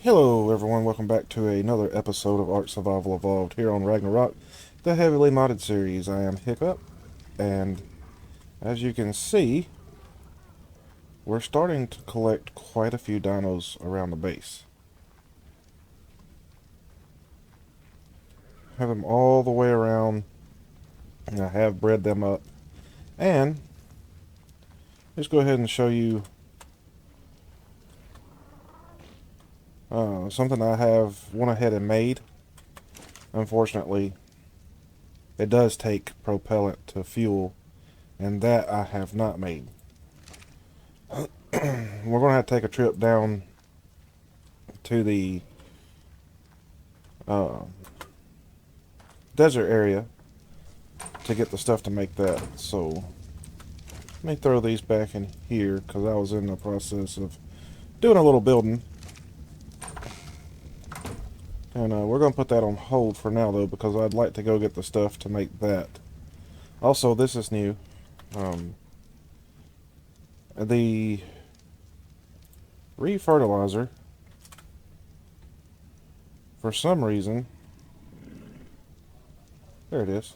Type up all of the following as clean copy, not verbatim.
Hello everyone, welcome back to another episode of Ark Survival Evolved here on Ragnarok, the heavily modded series. I am Hiccup, and as you can see, we're starting to collect quite a few dinos around the base. Have them all the way around, and I have bred them up. And let's go ahead and show you something I have went ahead and made. Unfortunately, it does take propellant to fuel, and that I have not made. We're going to have to take a trip down to the uh, desert area to get the stuff to make that. So let me throw these back in here because I was in the process of doing a little building. And we're going to put that on hold for now though, because I'd like to go get the stuff to make that. Also, this is new. The refertilizer, for some reason, there it is.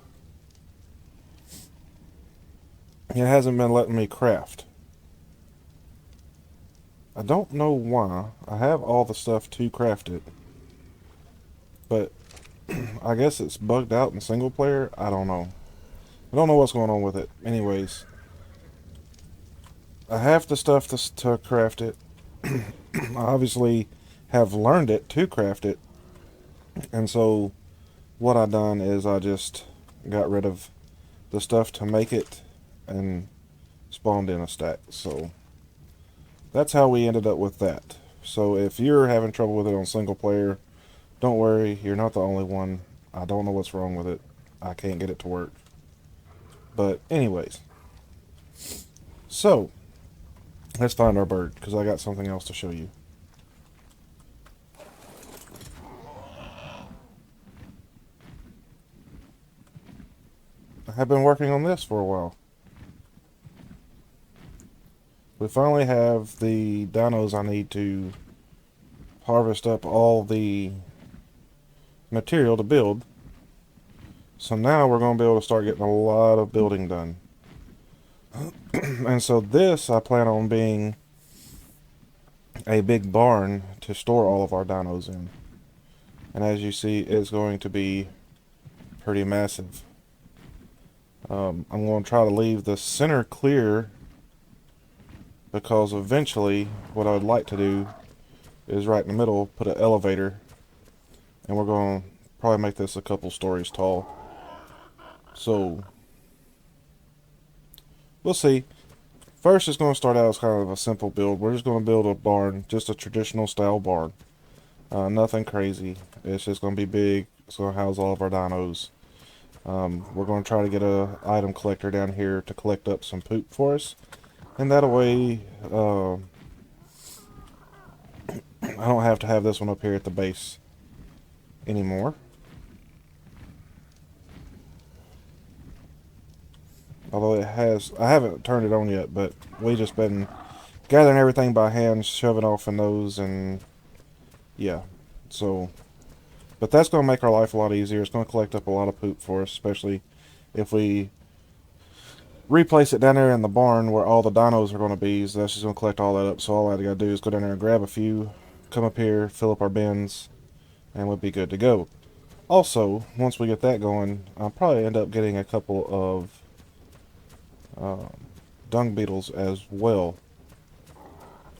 It hasn't been letting me craft. I don't know why. I have all the stuff to craft it, but I guess it's bugged out in single player. I don't know. I don't know what's going on with it. Anyways, I have the stuff to craft it. I obviously have learned it to craft it, and so what I done is I just got rid of the stuff to make it and spawned in a stack. So that's how we ended up with that. So if you're having trouble with it on single player, don't worry, you're not the only one. I don't know what's wrong with it. I can't get it to work. But anyways, so let's find our bird, because I got something else to show you. I have been working on this for a while. We finally have the dinos I need to harvest up all the material to build. So now we're going to be able to start getting a lot of building done. And so this I plan on being a big barn to store all of our dinos in. And as you see, it's going to be pretty massive. I'm going to try to leave the center clear, because eventually what I would like to do is right in the middle put an elevator, and we're going to probably make this a couple stories tall. So we'll see. First, it's going to start out as kind of a simple build. We're just going to build a barn, just a traditional style barn. Nothing crazy. It's just going to be big. It's going to house all of our dinos. We're going to try to get a item collector down here to collect up some poop for us. And that way, I don't have to have this one up here at the base anymore. Although it has, I haven't turned it on yet, but we just been gathering everything by hand, shoving off in those, and yeah. So, but that's going to make our life a lot easier. It's going to collect up a lot of poop for us, especially if we replace it down there in the barn where all the dinos are going to be. So that's just going to collect all that up. So all I got to do is go down there and grab a few, come up here, fill up our bins, and we'll be good to go. Also, once we get that going, I'll probably end up getting a couple of dung beetles as well.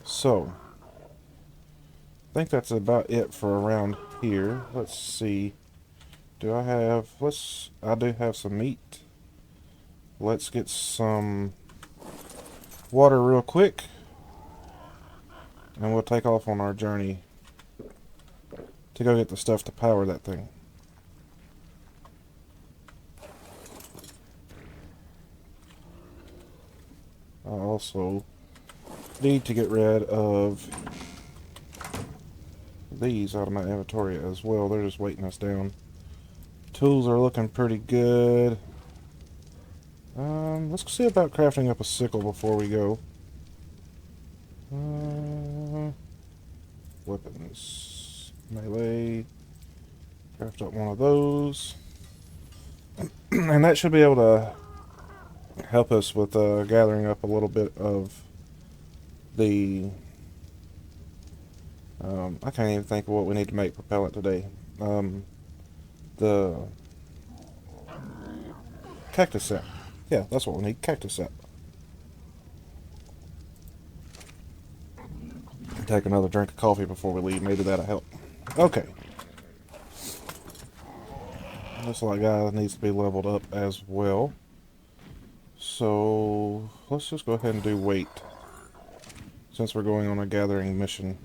So, I think that's about it for around here. Let's see. Do I have... I do have some meat. Let's get some water real quick, and we'll take off on our journey to go get the stuff to power that thing. I also need to get rid of these out of my inventory as well. They're just weighting us down. Tools are looking pretty good. Let's see about crafting up a sickle before we go. weapons. Melee. Craft up one of those. And that should be able to help us with gathering up a little bit of the... I can't even think of what we need to make propellant today. The cactus sap. Yeah, that's what we need, cactus sap. Take another drink of coffee before we leave. Maybe that'll help. Okay. This little guy needs to be leveled up as well. So let's just go ahead and do weight, since we're going on a gathering mission.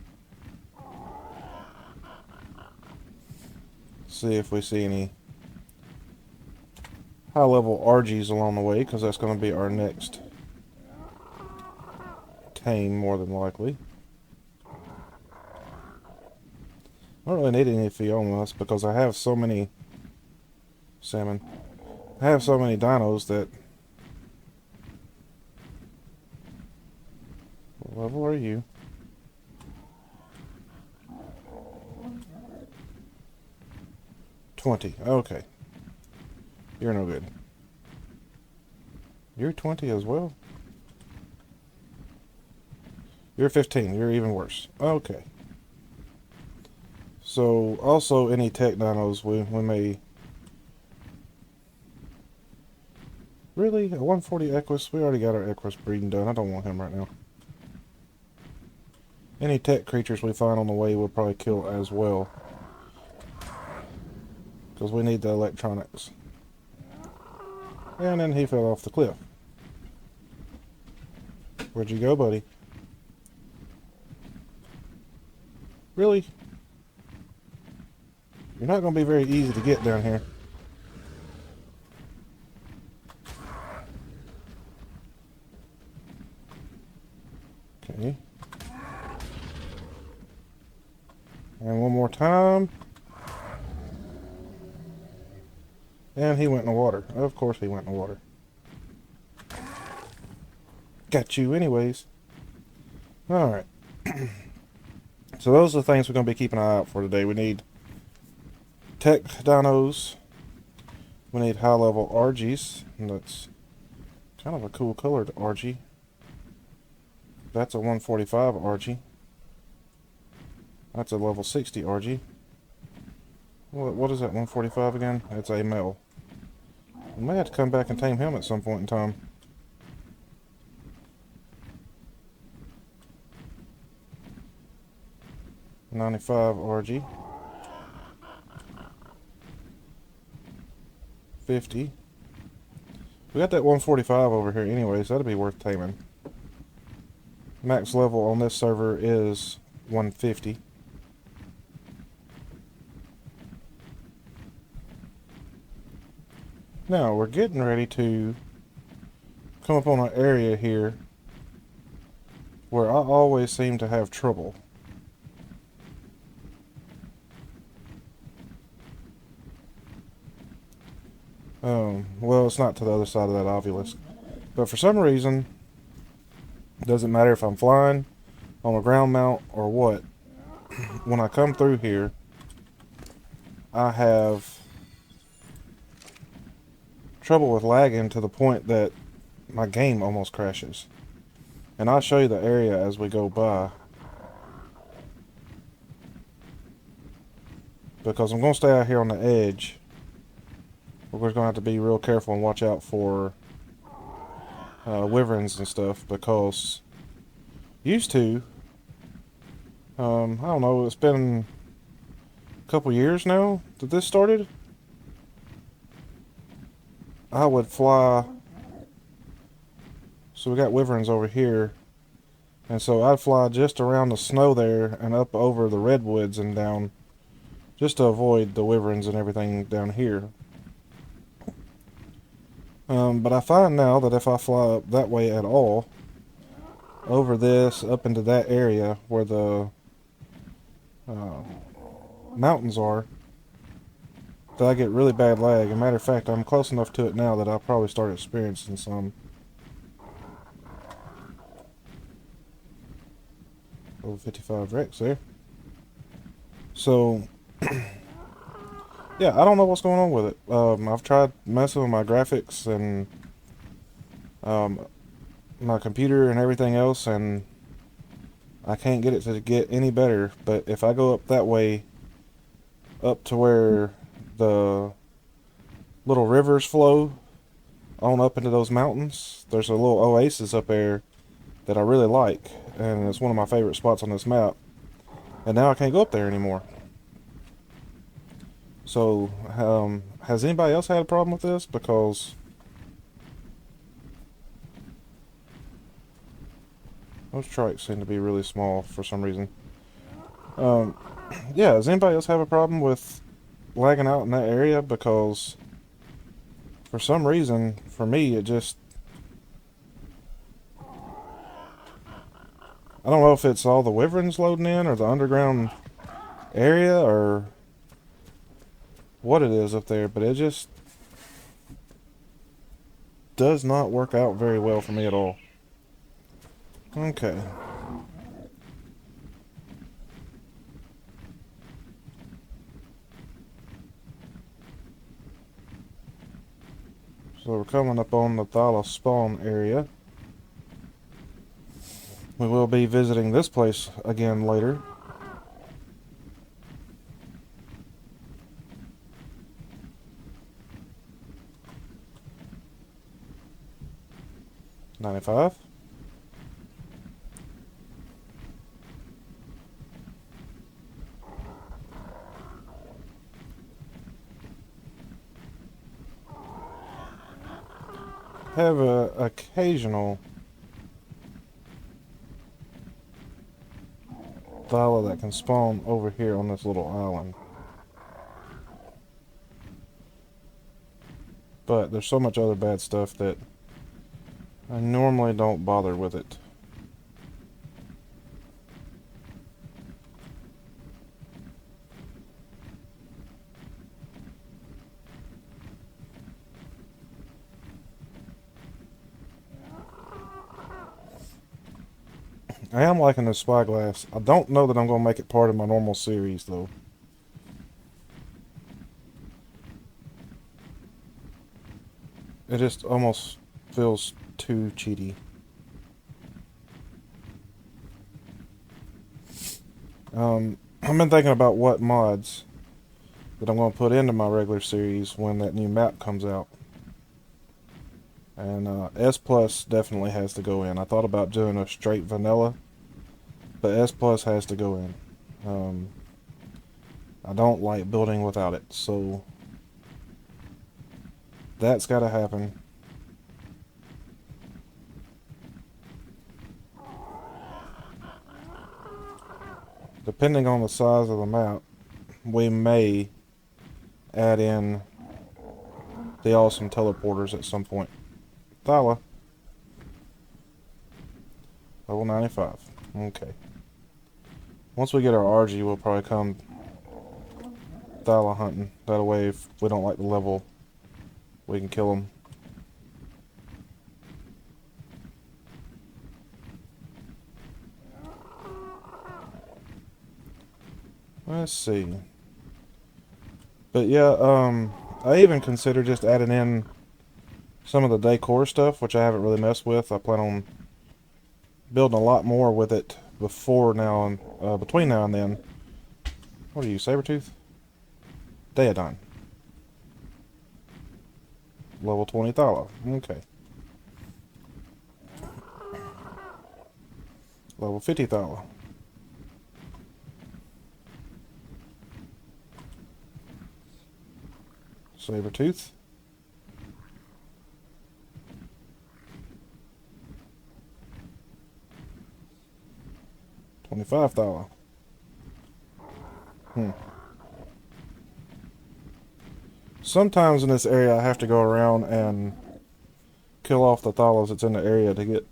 See if we see any high level RGs along the way, because that's going to be our next tame more than likely. I don't really need any Fiomas because I have so many salmon. I have so many dinos that... What level are you? $20. Okay. You're no good. You're 20 as well? You're 15. You're even worse. Okay. So, also any tech dinos we may... Really? A 140 Equus? We already got our Equus breeding done. I don't want him right now. Any tech creatures we find on the way we'll probably kill as well, because we need the electronics. And then he fell off the cliff. Where'd you go, buddy? Really? You're not going to be very easy to get down here. Okay. And one more time. And he went in the water. Of course he went in the water. Got you anyways. Alright. So those are the things we're going to be keeping an eye out for today. We need tech dinos. We need high level RGs. And that's kind of a cool colored RG. That's a 145 RG. That's a level 60 RG. What is that, 145 again? It's a male. We may have to come back and tame him at some point in time. $95 RG. 50. We got that 145 over here anyways. That'd be worth taming. Max level on this server is 150. Now, we're getting ready to come up on an area here where I always seem to have trouble. Well, it's not to the other side of that obelisk. But for some reason, it doesn't matter if I'm flying on a ground mount or what, when I come through here, I have trouble with lagging to the point that my game almost crashes. And I'll show you the area as we go by, because I'm going to stay out here on the edge. We're going to have to be real careful and watch out for wyverns and stuff, because used to, I don't know, it's been a couple years now that this started. I would fly, so we got wyverns over here, and so I'd fly just around the snow there and up over the redwoods and down, just to avoid the wyverns and everything down here. But I find now that if I fly up that way at all, over this, up into that area where the mountains are, that I get really bad lag. As a matter of fact, I'm close enough to it now that I'll probably start experiencing some. Level 55 Rex there. So, yeah, I don't know what's going on with it. I've tried messing with my graphics and um, my computer and everything else, and I can't get it to get any better. But if I go up that way, up to where the little rivers flow on up into those mountains, there's a little oasis up there that I really like, and it's one of my favorite spots on this map. And now I can't go up there anymore. So, has anybody else had a problem with this? Because those trikes seem to be really small for some reason. Um, yeah, does anybody else have a problem with lagging out in that area? Because for some reason, for me, it just... I don't know if it's all the wyverns loading in, or the underground area, or what it is up there, but it just does not work out very well for me at all. Okay. So we're coming up on the Thala spawn area. We will be visiting this place again later. $95. Have a occasional Thala that can spawn over here on this little island. But there's so much other bad stuff that I normally don't bother with it. I am liking this spyglass. I don't know that I'm going to make it part of my normal series, though. It just almost feels too cheaty. I've been thinking about what mods that I'm going to put into my regular series when that new map comes out. And S Plus definitely has to go in. I thought about doing a straight vanilla, but S Plus has to go in. I don't like building without it, so that's got to happen. Depending on the size of the map, we may add in the awesome teleporters at some point. Thala. Level 95. Okay. Once we get our RG, we'll probably come Thala hunting. That way, if we don't like the level, we can kill them. Let's see. But yeah, I even consider just adding in some of the decor stuff, which I haven't really messed with. I plan on building a lot more with it before now and between now and then. What are you, Sabertooth? Daedon. Level 20 Thala. Okay. Level 50 Thala. Sabertooth. $25. Sometimes in this area I have to go around and kill off the thalas that's in the area to get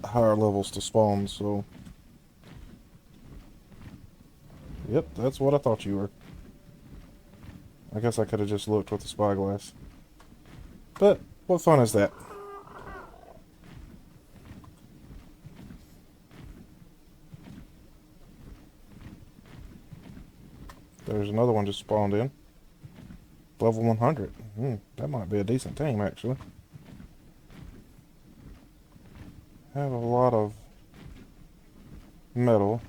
higher levels to spawn, so... Yep, that's what I thought you were. I guess I could have just looked with the spyglass. But, what fun is that? There's another one just spawned in. Level 100. That might be a decent team, actually. Have a lot of metal.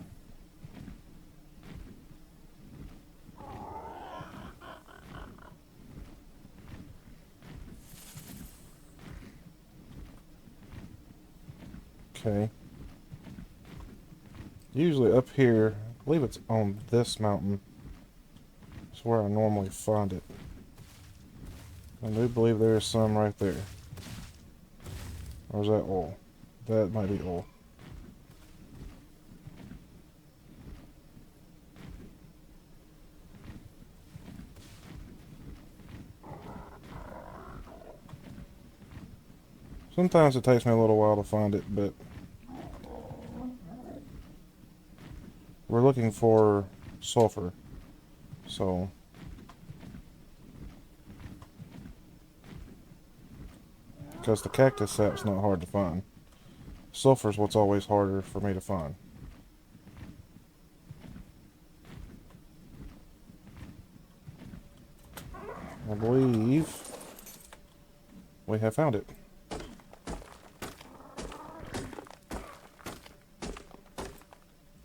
Okay. Usually up here, I believe it's on this mountain. It's where I normally find it. I do believe there is some right there. Or is that oil? That might be oil. Sometimes it takes me a little while to find it, but we're looking for sulfur. So because the cactus sap's not hard to find. Sulfur's what's always harder for me to find. I believe we have found it.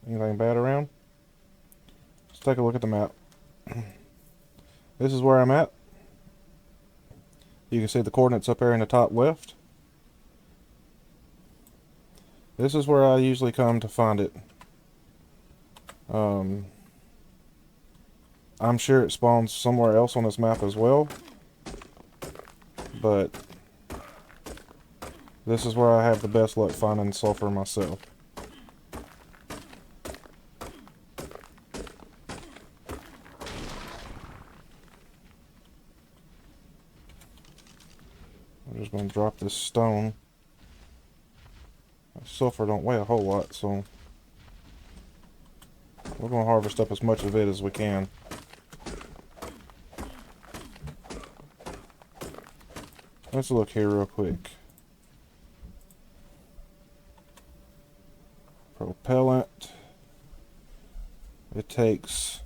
Anything bad around? Let's take a look at the map. This is where I'm at. You can see the coordinates up there in the top left. This is where I usually come to find it. I'm sure it spawns somewhere else on this map as well, but this is where I have the best luck finding sulfur myself. I'm just going to drop this stone. Sulfur don't weigh a whole lot, so we're going to harvest up as much of it as we can. Let's look here real quick. Propellant. It takes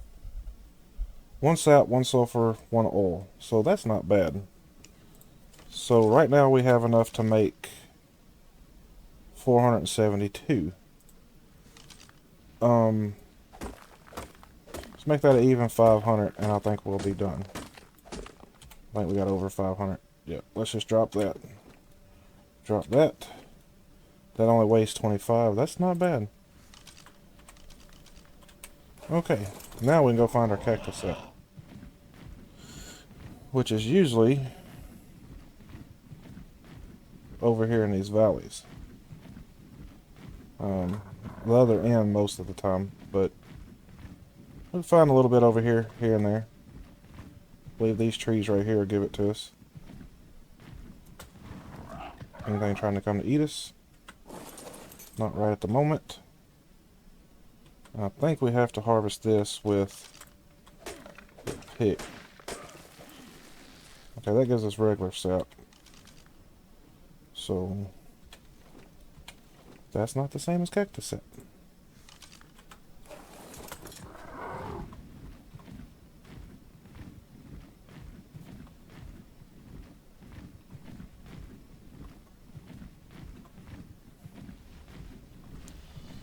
1 sap, 1 sulfur, 1 oil. So that's not bad. So right now we have enough to make 472. Let's make that an even 500 and I think we'll be done. I think we got over 500. Yeah, let's just drop that. Drop that. That only weighs 25. That's not bad. Okay, now we can go find our cactus set, which is usually over here in these valleys. The other end most of the time, but we'll find a little bit over here, here and there. I believe these trees right here will give it to us. Anything trying to come to eat us? Not right at the moment. I think we have to harvest this with a pick. Okay, that gives us regular sap. So that's not the same as cactus sap.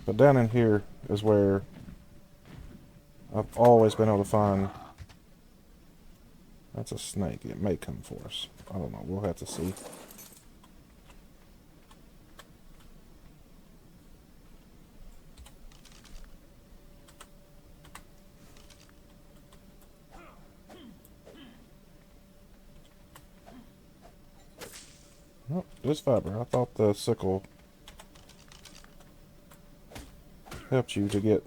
But down in here is where I've always been able to find. That's a snake. It may come for us. I don't know. We'll have to see. Oh, just fiber. I thought the sickle helped you to get.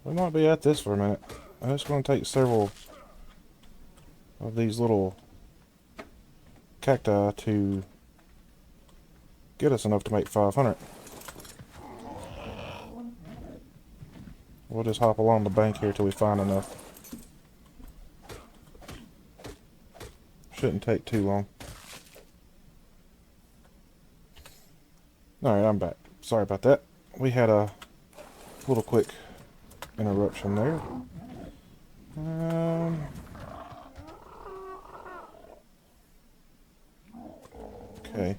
We might be at this for a minute. It's going to take several of these little cacti to get us enough to make 500. We'll just hop along the bank here till we find enough. Shouldn't take too long. Alright, I'm back. Sorry about that. We had a Little quick interruption there. Okay.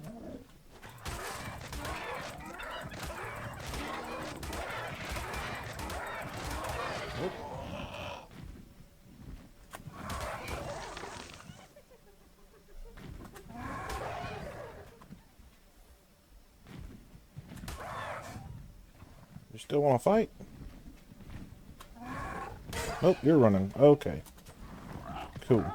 You still want to fight? Nope, you're running. Okay. Cool.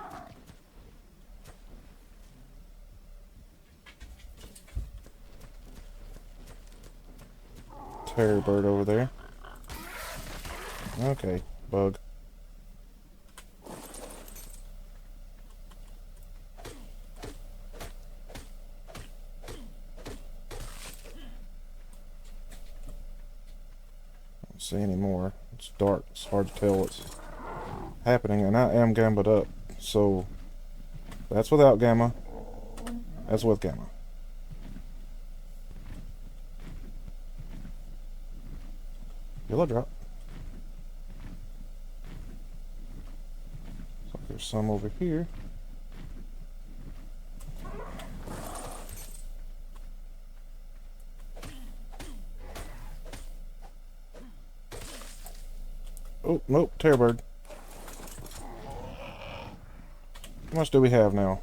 Terror bird over there. Okay, bug. Don't see any more. It's dark. It's hard to tell what's happening, and I am gambled up. So that's without gamma. That's with gamma. Yellow drop. Looks like there's some over here. Oh, nope, terror bird. How much do we have now?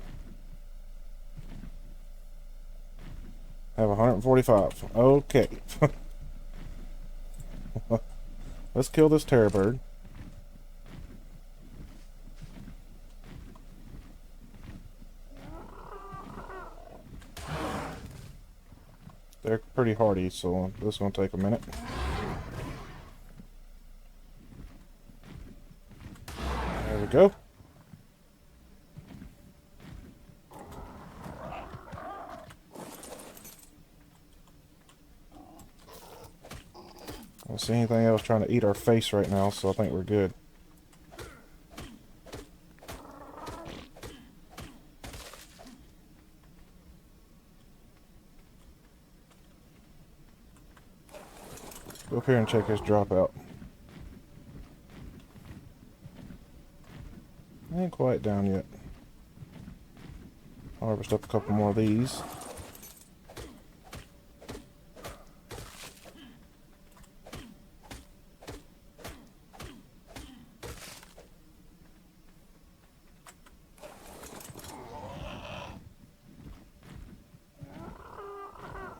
Have 145. Okay. Let's kill this terror bird. They're pretty hardy, so this is going to take a minute. There we go. I don't see anything else trying to eat our face right now, so I think we're good. Go up here and check his drop out. Ain't quite down yet. Harvest up a couple more of these.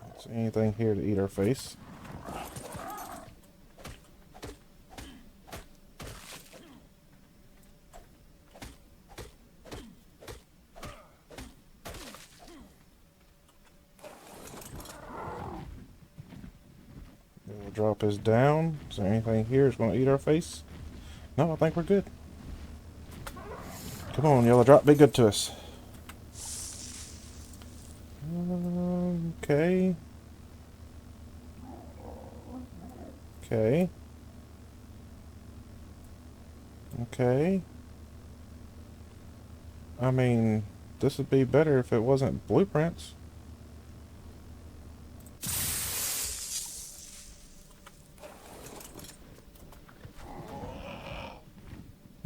Don't see anything here to eat our face. Drop is down. Is there anything here that's going to eat our face? No, I think we're good. Come on, yellow drop, be good to us. Okay. Okay. Okay. I mean, this would be better if it wasn't blueprints.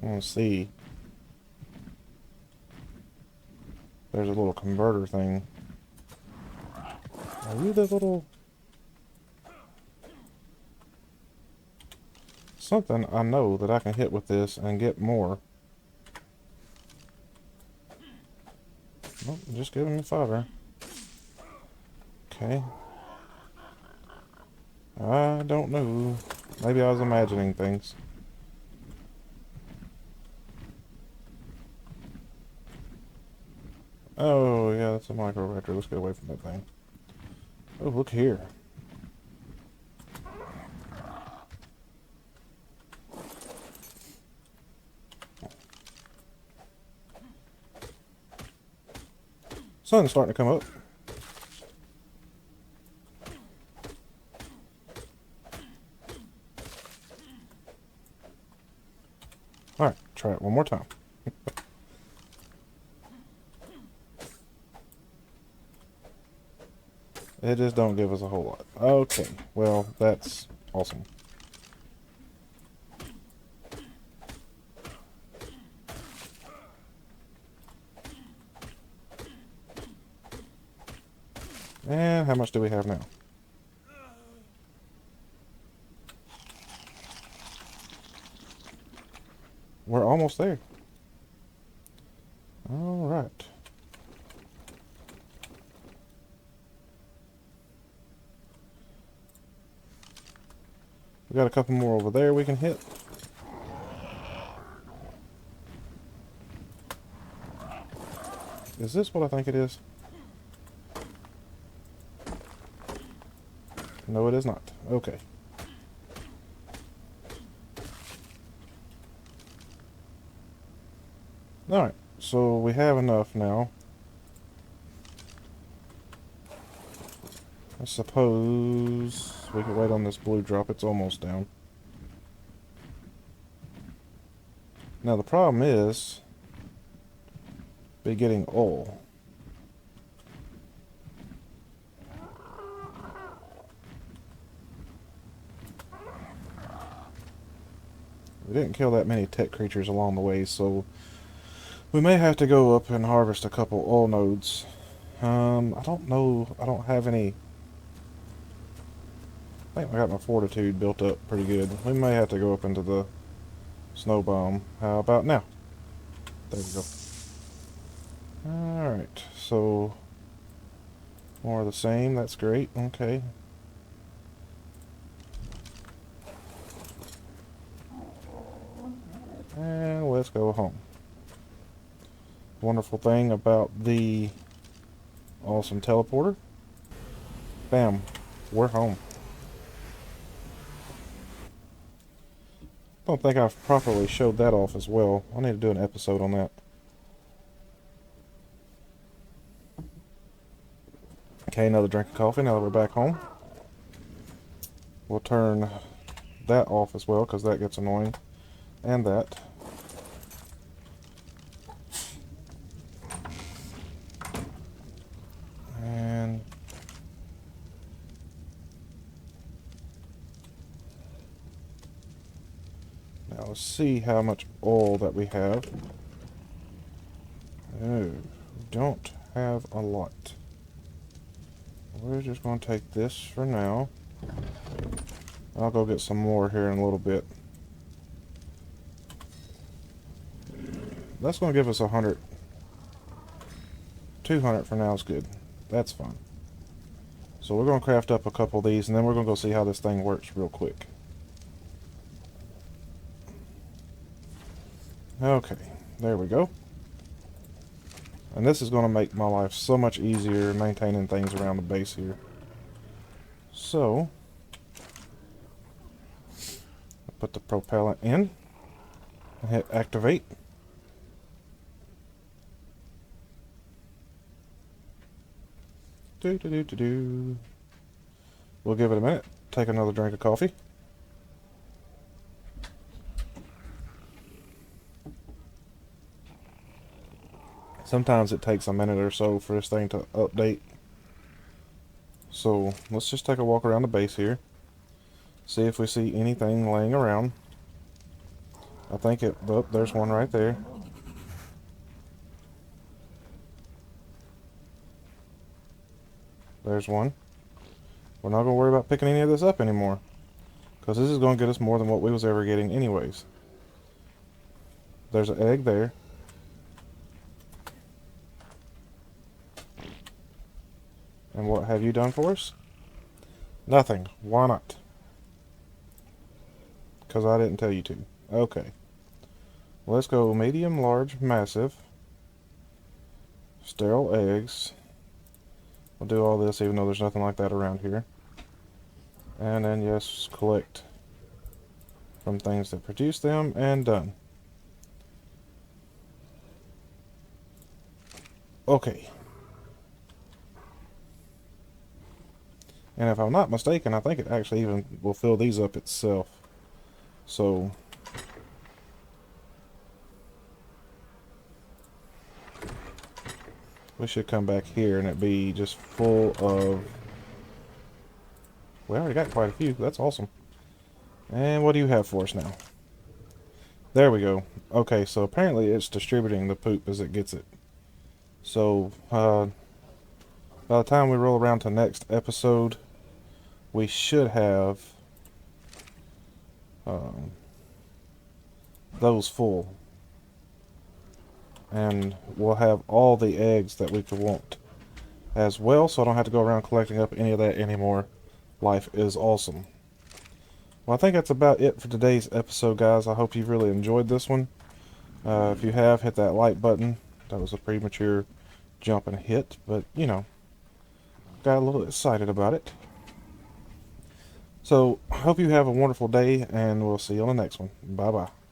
Let's see. There's a little converter thing. Are you the little... something I know that I can hit with this and get more. Nope, just give him a fiver. Okay. I don't know. Maybe I was imagining things. Oh, yeah, that's a micro reactor. Let's get away from that thing. Oh, look here. Sun's starting to come up. Alright, try it one more time. It just don't give us a whole lot. Okay, well, that's awesome. And how much do we have now? We're almost there. All right. We got a couple more over there we can hit. Is this what I think it is? No, it is not. Okay. Alright, so we have enough now. I suppose we can wait on this blue drop. It's almost down. Now the problem is be getting oil. We didn't kill that many tech creatures along the way, so we may have to go up and harvest a couple oil nodes. I don't know. I don't have any. I think I got my fortitude built up pretty good. We may have to go up into the snow biome. How about now? There we go. Alright, so more of the same. That's great. Okay. And let's go home. Wonderful thing about the awesome teleporter. Bam. We're home. Don't think I've properly showed that off as well. I need to do an episode on that. Okay, another drink of coffee now that we're back home. We'll turn that off as well because that gets annoying. And that. And now let's see how much oil that we have. Oh, we don't have a lot. We're just going to take this for now. I'll go get some more here in a little bit. That's going to give us 100. 200 for now is good. That's fine. So we're going to craft up a couple of these, and then we're going to go see how this thing works real quick. Okay, there we go. And this is going to make my life so much easier maintaining things around the base here. So, I'll put the propellant in and hit activate. We'll give it a minute. Take another drink of coffee. Sometimes it takes a minute or so for this thing to update. So let's just take a walk around the base here. See if we see anything laying around. I think it, oh, there's one right there. There's one. We're not going to worry about picking any of this up anymore, because this is going to get us more than what we was ever getting anyways. There's an egg there. And what have you done for us? Nothing. Why not? Because I didn't tell you to. Okay. Let's go medium, large, massive. Sterile eggs. We'll do all this even though there's nothing like that around here. And then, yes, collect from things that produce them, and done. Okay. And if I'm not mistaken, I think it actually even will fill these up itself. So, we should come back here and it be just full of... We already got quite a few. That's awesome. And what do you have for us now? There we go. Okay, so apparently it's distributing the poop as it gets it. So, By the time we roll around to next episode, we should have um, those full. And we'll have all the eggs that we could want as well, so I don't have to go around collecting up any of that anymore. Life is awesome. Well, I think that's about it for today's episode, guys. I hope you've really enjoyed this one. If you have, hit that like button. That was a premature jump and hit, but, you know, got a little excited about it. So, hope you have a wonderful day, and we'll see you on the next one. Bye-bye.